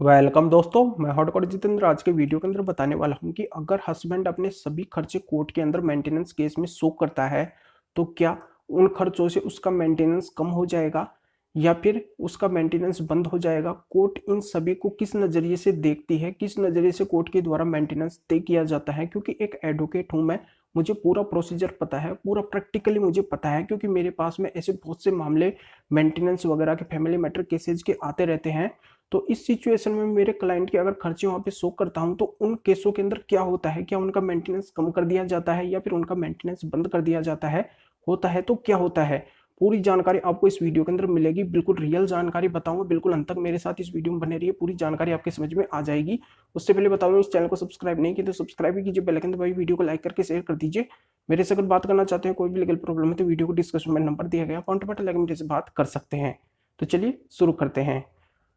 Welcome दोस्तों, मैं हॉटकॉट जितेंद्र आज के वीडियो के अंदर बताने वाला हूं कि अगर हस्बैंड अपने सभी खर्चे कोर्ट के अंदर मेंटेनेंस केस में शो करता है तो क्या उन खर्चों से उसका मेंटेनेंस कम हो जाएगा या फिर उसका मेंटेनेंस बंद हो जाएगा। कोर्ट इन सभी को किस नज़रिए से देखती है, किस नज़रिए से कोर्ट के द्वारा मेंटेनेंस तय किया जाता है। क्योंकि एक एडवोकेट हूं मैं, मुझे पूरा प्रोसीजर पता है, पूरा प्रैक्टिकली मुझे पता है, क्योंकि मेरे पास में ऐसे बहुत से मामले मेंटेनेंस वगैरह के फैमिली मैटर केसेज के आते रहते हैं। तो इस सिचुएशन में मेरे क्लाइंट के अगर खर्चे वहाँ पे शो करता हूँ तो उन केसों के अंदर क्या होता है, क्या उनका मेंटेनेंस कम कर दिया जाता है या फिर उनका मेंटेनेंस बंद कर दिया जाता है, होता है तो क्या होता है। पूरी जानकारी आपको इस वीडियो के अंदर मिलेगी, बिल्कुल रियल जानकारी बताऊंगा। बिल्कुल अंत तक मेरे साथ इस वीडियो में बने रहिए, पूरी जानकारी आपके समझ में आ जाएगी। उससे पहले बताऊँ, इस चैनल को सब्सक्राइब नहीं किया तो सब्सक्राइब भी कीजिए, बेल आइकन दबाइए, वीडियो को लाइक करके शेयर कर दीजिए। मेरे से अगर बात करना चाहते हैं, कोई भी लीगल प्रॉब्लम है तो वीडियो को डिस्क्रिप्शन में नंबर दिया गया, कॉन्टैक्ट बटन लगे, मेरे से बात कर सकते हैं। तो चलिए शुरू करते हैं।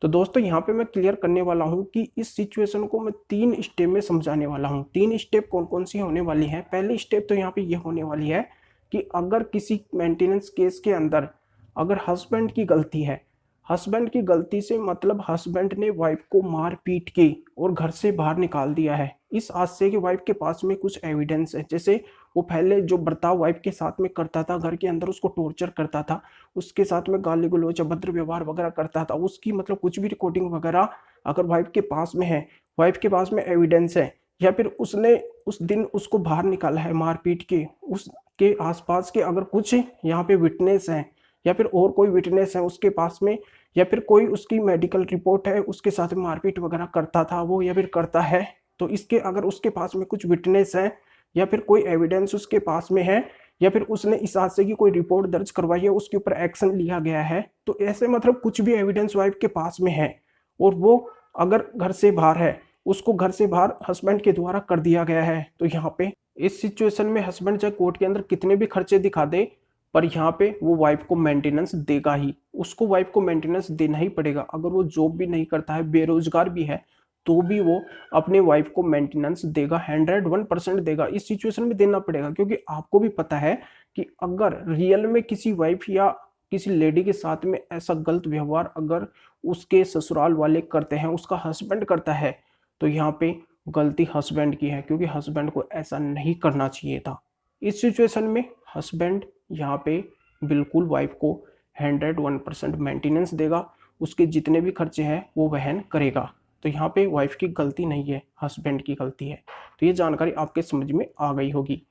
तो दोस्तों यहाँ पे मैं क्लियर करने वाला हूँ कि इस सिचुएशन को मैं 3 स्टेप में समझाने वाला हूँ। 3 स्टेप कौन कौन सी होने वाली है। पहली स्टेप तो यहाँ पे ये होने वाली है कि अगर किसी मेंटेनेंस केस के अंदर अगर हस्बैंड की गलती है, हस्बैंड की गलती से मतलब हस्बैंड ने वाइफ को मार पीट के और घर से बाहर निकाल दिया है, इस आशय के वाइफ के पास में कुछ एविडेंस है। जैसे वो पहले जो बर्ताव वाइफ के साथ में करता था, घर के अंदर उसको टॉर्चर करता था, उसके साथ में गाली गलौज अभद्र व्यवहार वगैरह करता था, उसकी मतलब कुछ भी रिकॉर्डिंग वगैरह अगर वाइफ के पास में है, वाइफ के पास में एविडेंस है, या फिर उसने उस दिन उसको बाहर निकाला है मार पीट के, उसके आसपास के अगर कुछ यहाँ पे विटनेस हैं या फिर और कोई विटनेस है उसके पास में, या फिर कोई उसकी मेडिकल रिपोर्ट है उसके साथ में मारपीट वगैरह करता था वो या फिर करता है, तो इसके अगर उसके पास में कुछ विटनेस है या फिर कोई एविडेंस उसके पास में है, या फिर उसने इस हादसे की कोई रिपोर्ट दर्ज करवाई है, उसके ऊपर एक्शन लिया गया है, तो ऐसे मतलब कुछ भी एविडेंस वाइफ के पास में है और वो अगर घर से बाहर है, उसको घर से बाहर हस्बैंड के द्वारा कर दिया गया है, तो यहाँ पे इस सिचुएशन में हस्बैंड चाहे कोर्ट के अंदर कितने भी खर्चे दिखा दे, पर यहाँ पे वो वाइफ को मेंटेनेंस देगा ही, उसको वाइफ को मेंटेनेंस देना ही पड़ेगा। अगर वो जॉब भी नहीं करता है, बेरोजगार भी है, तो भी वो अपने वाइफ को मेंटेनेंस देगा, 101% देगा। इस सिचुएशन में देना पड़ेगा, क्योंकि आपको भी पता है कि अगर रियल में किसी वाइफ या किसी लेडी के साथ में ऐसा गलत व्यवहार अगर उसके ससुराल वाले करते हैं, उसका हस्बैंड करता है, तो यहाँ पे गलती हस्बैंड की है, क्योंकि हस्बैंड को ऐसा नहीं करना चाहिए था। इस सिचुएशन में हस्बैंड यहाँ पे बिल्कुल वाइफ को 101% मेंटेनेंस देगा, उसके जितने भी खर्चे हैं वो वहन करेगा। तो यहाँ पे वाइफ की गलती नहीं है, हस्बैंड की गलती है। तो ये जानकारी आपके समझ में आ गई होगी।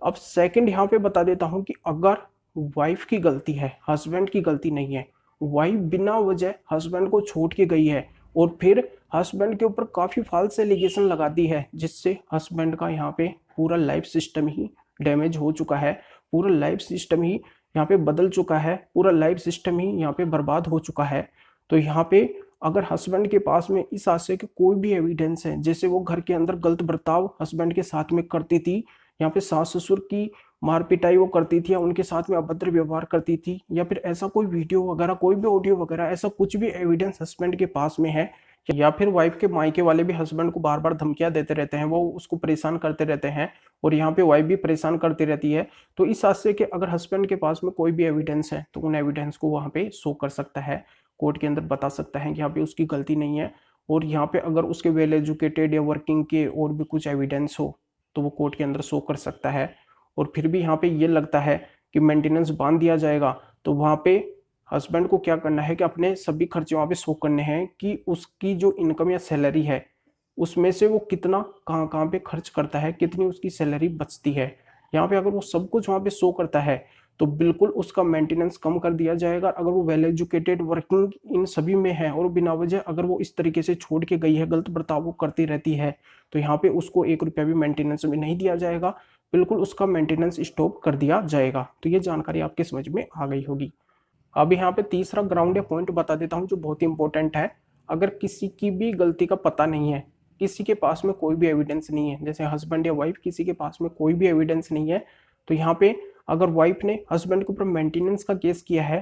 अब सेकंड यहाँ पे बता देता हूँ कि अगर वाइफ की गलती है, हस्बैंड की गलती नहीं है, वाइफ बिना वजह हस्बैंड को छोड़ के गई है और फिर हस्बैंड के ऊपर काफ़ी फाल्स एलिगेशन लगा दी है, जिससे हस्बैंड का यहाँ पे पूरा लाइफ सिस्टम ही डैमेज हो चुका है, पूरा लाइफ सिस्टम ही यहाँ पे बदल चुका है, पूरा लाइफ सिस्टम ही यहाँ पे बर्बाद हो चुका है। तो यहाँ पे अगर हस्बैंड के पास में इस आशय के कोई भी एविडेंस है, जैसे वो घर के अंदर गलत बर्ताव हस्बैंड के साथ में करती थी, यहाँ पे सास ससुर की मार पिटाई वो करती थी या उनके साथ में अभद्र व्यवहार करती थी, या फिर ऐसा कोई वीडियो वगैरह, कोई भी ऑडियो वगैरह, ऐसा कुछ भी एविडेंस हस्बैंड के पास में है, या फिर वाइफ के मायके वाले भी हस्बैंड को बार बार धमकियां देते रहते हैं, वो उसको परेशान करते रहते हैं और यहाँ पे वाइफ भी परेशान करती रहती है, तो इस हादसे के अगर हस्बैंड के पास में कोई भी एविडेंस है तो उन एविडेंस को वहाँ पे शो कर सकता है, कोर्ट के अंदर बता सकता है कि यहाँ पे उसकी गलती नहीं है। और यहाँ पे अगर उसके वेल एजुकेटेड या वर्किंग के और भी कुछ एविडेंस हो तो वो कोर्ट के अंदर शो कर सकता है। और फिर भी यहाँ पे ये लगता है कि मेंटेनेंस बांध दिया जाएगा, तो वहाँ पे हस्बैंड को क्या करना है कि अपने सभी खर्चे वहाँ पे शो करने हैं कि उसकी जो इनकम या सैलरी है उसमें से वो कितना कहाँ कहाँ पे खर्च करता है, कितनी उसकी सैलरी बचती है। यहाँ पे अगर वो सब कुछ वहाँ पे शो करता है तो बिल्कुल उसका मेंटेनेंस कम कर दिया जाएगा। अगर वो वेल एजुकेटेड वर्किंग इन सभी में है और बिना वजह अगर वो इस तरीके से छोड़ के गई है, गलत बर्ताव वो करती रहती है, तो यहाँ पे उसको 1 रुपया भी मेंटेनेंस में नहीं दिया जाएगा, बिल्कुल उसका मेंटेनेंस स्टॉप कर दिया जाएगा। तो ये जानकारी आपके समझ में आ गई होगी। अब यहाँ पे तीसरा ग्राउंड या पॉइंट बता देता हूँ जो बहुत ही इंपॉर्टेंट है। अगर किसी की भी गलती का पता नहीं है, किसी के पास में कोई भी एविडेंस नहीं है, जैसे हस्बैंड या वाइफ किसी के पास में कोई भी एविडेंस नहीं है, तो यहाँ पे अगर वाइफ ने हस्बैंड के ऊपर मेंटेनेंस का केस किया है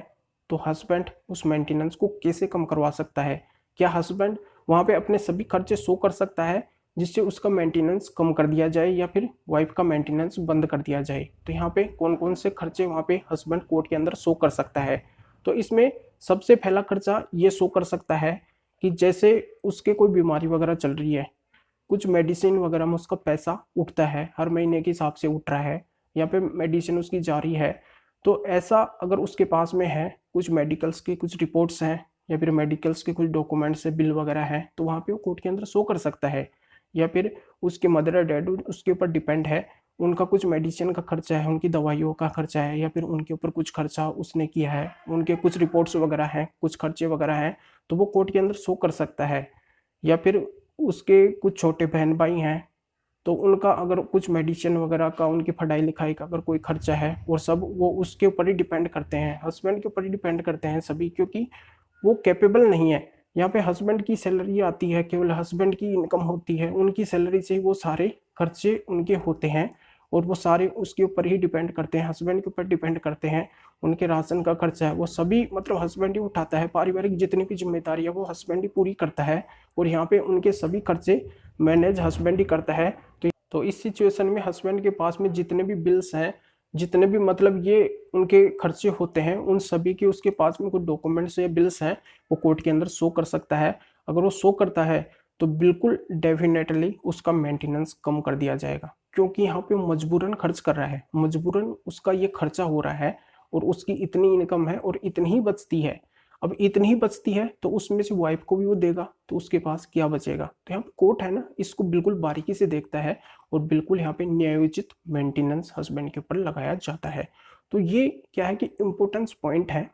तो हस्बैंड उस मेंटेनेंस को कैसे कम करवा सकता है। क्या हस्बैंड वहाँ पे अपने सभी खर्चे शो कर सकता है जिससे उसका मेंटेनेंस कम कर दिया जाए या फिर वाइफ का मेंटेनेंस बंद कर दिया जाए। तो यहाँ पे कौन कौन से खर्चे वहाँ पे हस्बैंड कोर्ट के अंदर शो कर सकता है। तो इसमें सबसे पहला खर्चा ये शो कर सकता है कि जैसे उसके कोई बीमारी वगैरह चल रही है, कुछ मेडिसिन वगैरह में उसका पैसा उठता है, हर महीने के हिसाब से उठ रहा है, या फिर मेडिसिन उसकी जारी है, तो ऐसा अगर उसके पास में है, कुछ मेडिकल्स की कुछ रिपोर्ट्स हैं या फिर मेडिकल्स के कुछ डॉक्यूमेंट्स है, बिल वगैरह है, तो वहाँ पे वो कोर्ट के अंदर शो कर सकता है। या फिर उसके मदर या डैड उसके ऊपर डिपेंड है, उनका कुछ मेडिसिन का खर्चा है, उनकी दवाइयों का खर्चा है, या फिर उनके ऊपर कुछ खर्चा उसने किया है, उनके कुछ रिपोर्ट्स वगैरह हैं, कुछ खर्चे वगैरह हैं, तो वो कोर्ट के अंदर शो कर सकता है। या फिर उसके कुछ छोटे बहन भाई हैं, तो उनका अगर कुछ मेडिसिन वगैरह का, उनकी पढ़ाई लिखाई का अगर कोई खर्चा है, वो सब वो उसके ऊपर ही डिपेंड करते हैं, हस्बैंड के ऊपर ही डिपेंड करते हैं सभी, क्योंकि वो कैपेबल नहीं है। यहाँ पे हस्बैंड की सैलरी आती है, केवल हस्बैंड की इनकम होती है, उनकी सैलरी से ही वो सारे खर्चे उनके होते हैं, और वो सारे उसके ऊपर ही डिपेंड करते हैं, हस्बैंड के ऊपर डिपेंड करते हैं। उनके राशन का खर्चा है वो सभी मतलब हस्बैंड ही उठाता है, पारिवारिक जितनी भी जिम्मेदारी है वो हस्बैंड ही पूरी करता है, और यहाँ पे उनके सभी खर्चे मैनेज हस्बैंड ही करता है। तो इस सिचुएशन में हस्बैंड के पास में जितने भी बिल्स हैं, जितने भी मतलब ये उनके खर्चे होते हैं, उन सभी के उसके पास में कुछ डॉक्यूमेंट्स या बिल्स हैं, वो कोर्ट के अंदर शो कर सकता है। अगर वो शो करता है तो बिल्कुल डेफिनेटली उसका मेंटेनेंस कम कर दिया जाएगा, क्योंकि यहाँ पे मजबूरन खर्च कर रहा है, मजबूरन उसका ये खर्चा हो रहा है, और उसकी इतनी इनकम है और इतनी ही बचती है। अब इतनी ही बचती है तो उसमें से वाइफ को भी वो देगा, तो उसके पास क्या बचेगा। तो यहाँ कोर्ट है ना, इसको बिल्कुल बारीकी से देखता है, और बिल्कुल यहाँ पे न्यायोचित मेंटेनेंस हस्बैंड के ऊपर लगाया जाता है। तो ये क्या है कि इम्पोर्टेंस पॉइंट है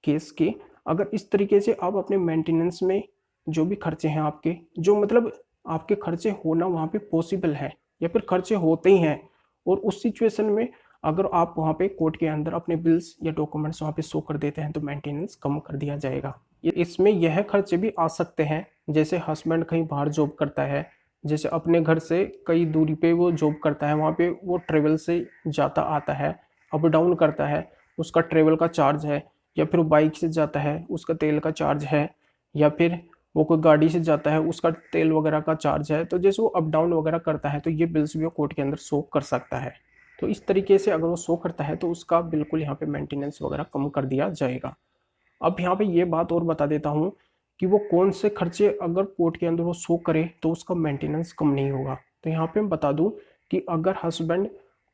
केस के। अगर इस तरीके से आप अपने मेंटेनेंस में जो भी खर्चे हैं आपके, जो मतलब आपके खर्चे होना वहाँ पे पॉसिबल है, या फिर खर्चे होते ही हैं, और उस सिचुएशन में अगर आप वहाँ पे कोर्ट के अंदर अपने बिल्स या डॉक्यूमेंट्स वहाँ पे शो कर देते हैं, तो मेंटेनेंस कम कर दिया जाएगा। इसमें यह खर्चे भी आ सकते हैं, जैसे हस्बैंड कहीं बाहर जॉब करता है, जैसे अपने घर से कई दूरी पे वो जॉब करता है, वहाँ पे वो ट्रेवल से जाता आता है, अप डाउन करता है, उसका ट्रेवल का चार्ज है, या फिर वो बाइक से जाता है उसका तेल का चार्ज है, या फिर वो कोई गाड़ी से जाता है उसका तेल वगैरह का चार्ज है। तो जैसे वो अप डाउन वगैरह करता है, तो ये बिल्स भी वो कोर्ट के अंदर शो कर सकता है। तो इस तरीके से अगर वो शो करता है तो उसका बिल्कुल यहाँ पे मेंटेनेंस वगैरह कम कर दिया जाएगा। अब यहाँ पे ये बात और बता देता हूँ कि वो कौन से खर्चे अगर कोर्ट के अंदर वो शो करे तो उसका मेंटेनेंस कम नहीं होगा। तो यहाँ पे मैं बता दूँ कि अगर हस्बैंड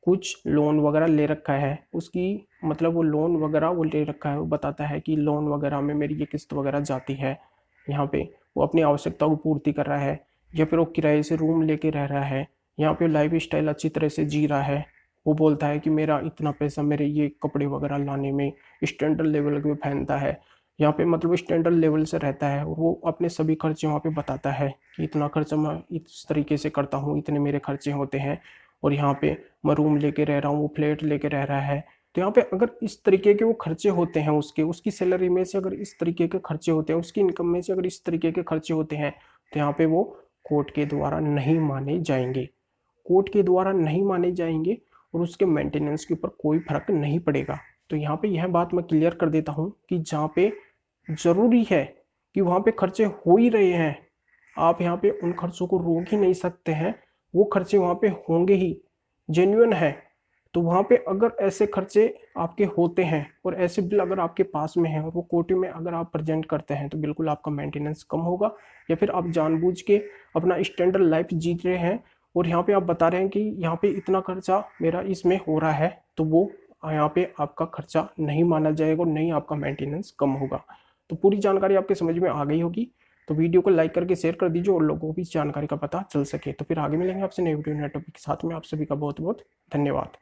कुछ लोन वगैरह ले रखा है, उसकी मतलब वो लोन वगैरह वो ले रखा है, वो बताता है कि लोन वगैरह में मेरी ये किस्त वगैरह जाती है, यहाँ पे वो अपनी आवश्यकताओं की पूर्ति कर रहा है, या फिर वो किराए से रूम लेके रह रहा है, यहाँ पे लाइफ स्टाइल अच्छी तरह से जी रहा है, वो बोलता है कि मेरा इतना पैसा मेरे ये कपड़े वगैरह लाने में स्टैंडर्ड लेवल पे पहनता है, यहाँ पे मतलब स्टैंडर्ड लेवल से रहता है, और वो अपने सभी खर्चे वहाँ पे बताता है कि इतना खर्चा मैं इस तरीके से करता हूँ, इतने मेरे खर्चे होते हैं, और यहाँ पे मैं रूम लेके रह रहा हूँ, वो फ्लैट लेके रह रहा है। तो यहाँ पे अगर इस तरीके के वो खर्चे होते हैं, उसकी सैलरी में से अगर इस तरीके के खर्चे होते हैं, उसकी इनकम में से अगर इस तरीके के खर्चे होते हैं, तो यहाँ पे वो कोर्ट के द्वारा नहीं माने जाएंगे, कोर्ट के द्वारा नहीं माने जाएंगे, और उसके मेंटेनेंस के ऊपर कोई फर्क नहीं पड़ेगा। तो यहाँ पे यह बात मैं क्लियर कर देता हूँ कि जहाँ पे जरूरी है कि वहाँ पे खर्चे हो ही रहे हैं, आप यहाँ पे उन खर्चों को रोक ही नहीं सकते हैं, वो खर्चे वहाँ पे होंगे ही, जेन्युइन है। तो वहाँ पे अगर ऐसे खर्चे आपके होते हैं और ऐसे बिल अगर आपके पास में है और वो कोर्ट में अगर आप प्रेजेंट करते हैं, तो बिल्कुल आपका मेंटेनेंस कम होगा, या फिर आप जानबूझ के अपना स्टैंडर्ड लाइफ जी रहे हैं और यहाँ पे आप बता रहे हैं कि यहाँ पे इतना खर्चा मेरा इसमें हो रहा है, तो वो यहाँ पे आपका खर्चा नहीं माना जाएगा और नहीं आपका मेंटेनेंस कम होगा। तो पूरी जानकारी आपके समझ में आ गई होगी। तो वीडियो को लाइक करके शेयर कर दीजिए और लोगों को भी इस जानकारी का पता चल सके। तो फिर आगे मिलेंगे आपसे नए वीडियो नए टॉपिक के साथ में। आप सभी का बहुत बहुत धन्यवाद।